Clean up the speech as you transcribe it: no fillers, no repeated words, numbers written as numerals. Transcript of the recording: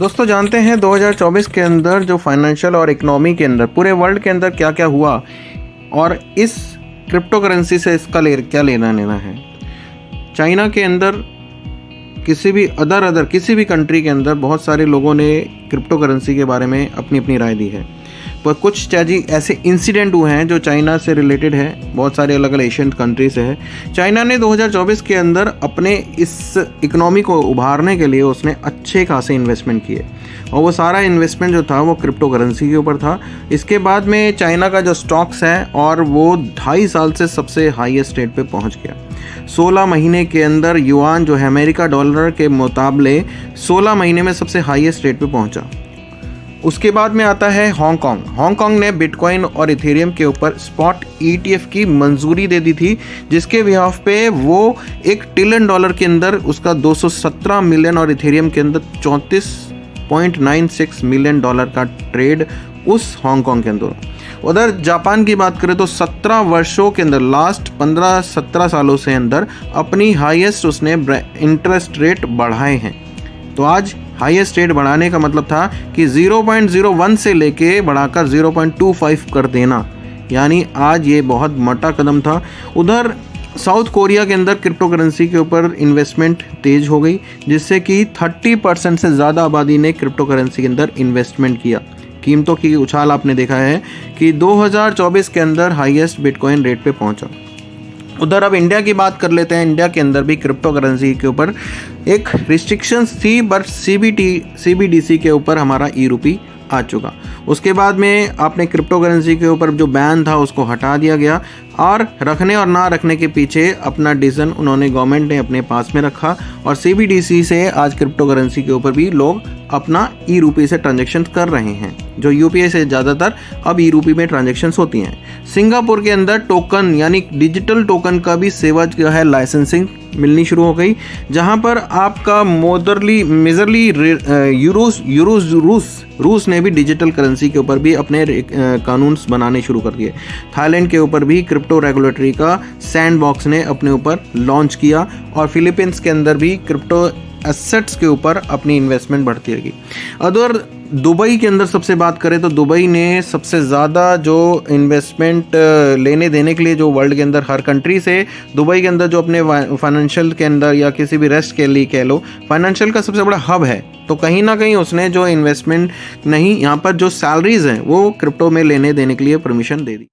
दोस्तों जानते हैं 2024 के अंदर जो फाइनेंशियल और इकोनॉमी के अंदर पूरे वर्ल्ड के अंदर क्या क्या हुआ और इस क्रिप्टो करेंसी से इसका क्या लेना देना है। चाइना के अंदर किसी भी कंट्री के अंदर बहुत सारे लोगों ने क्रिप्टो करेंसी के बारे में अपनी अपनी राय दी है, पर कुछ चाची ऐसे इंसिडेंट हुए हैं जो चाइना से रिलेटेड है, बहुत सारे अलग अलग एशियन कंट्री से है। चाइना ने 2024 के अंदर अपने इस इकोनॉमी को उभारने के लिए उसने अच्छे खासे इन्वेस्टमेंट किए और वो सारा इन्वेस्टमेंट जो था वो क्रिप्टो करेंसी के ऊपर था। इसके बाद में चाइना का जो स्टॉक्स है और वो 2.5 साल से सबसे हाईएस्ट रेट पे पहुंच गया। 16 महीने के अंदर युआन जो है अमेरिका डॉलर के मुकाबले 16 महीने में सबसे हाईएस्ट रेट पे पहुंचा। उसके बाद में आता है हांगकांग। हांगकांग ने बिटकॉइन और इथेरियम के ऊपर स्पॉट ETF की मंजूरी दे दी थी, जिसके बिहाफ पे वो $1 ट्रिलियन के अंदर उसका 217 मिलियन और इथेरियम के अंदर 34.96 मिलियन डॉलर का ट्रेड उस हांगकांग के अंदर। उधर जापान की बात करें तो 17 वर्षों के अंदर लास्ट 15-17 सालों से अंदर अपनी हाईएस्ट उसने इंटरेस्ट रेट बढ़ाए हैं। तो आज हाईएस्ट रेट बढ़ाने का मतलब था कि 0.01 से लेके बढ़ाकर 0.25 कर देना, यानी आज ये बहुत मोटा कदम था। उधर साउथ कोरिया के अंदर क्रिप्टो करेंसी के ऊपर इन्वेस्टमेंट तेज हो गई, जिससे कि 30% से ज़्यादा आबादी ने क्रिप्टो करेंसी के अंदर इन्वेस्टमेंट किया। कीमतों की उछाल आपने देखा है कि 2024 के अंदर हाईएस्ट बिटकॉइन रेट पे पहुंचा। उधर अब इंडिया की बात कर लेते हैं। इंडिया के अंदर भी क्रिप्टो करेंसी के ऊपर एक रिस्ट्रिक्शंस थी, बट CBDC के ऊपर हमारा ई-रूपी आ चुका। उसके बाद में आपने क्रिप्टो करेंसी के ऊपर जो बैन था उसको हटा दिया गया और रखने और ना रखने के पीछे अपना डिसीजन उन्होंने गवर्नमेंट ने अपने पास में रखा और CBDC से आज क्रिप्टो करेंसी के ऊपर भी लोग अपना ई-रूपी से ट्रांजेक्शन कर रहे हैं, जो UPI से ज़्यादातर अब ई-रूपी में ट्रांजेक्शन्स होती हैं। सिंगापुर के अंदर टोकन यानी डिजिटल टोकन का भी सेवा जो है लाइसेंसिंग मिलनी शुरू हो गई, जहां पर आपका मेजरली रूस ने भी डिजिटल करेंसी के ऊपर भी अपने कानून बनाने शुरू कर दिए। थाईलैंड के ऊपर भी क्रिप्टो रेगुलेटरी का सैंडबॉक्स ने अपने ऊपर लॉन्च किया और फिलीपींस के अंदर भी क्रिप्टो एसेट्स के ऊपर अपनी इन्वेस्टमेंट बढ़ती रहेगी। अदर दुबई के अंदर सबसे बात करें तो दुबई ने सबसे ज़्यादा जो इन्वेस्टमेंट लेने देने के लिए जो वर्ल्ड के अंदर हर कंट्री से दुबई के अंदर जो अपने फाइनेंशियल के अंदर या किसी भी रेस्ट के लिए कह लो फाइनेंशियल का सबसे बड़ा हब है, तो कहीं ना कहीं उसने जो इन्वेस्टमेंट नहीं यहाँ पर जो सैलरीज हैं वो क्रिप्टो में लेने देने के लिए परमिशन दे दी।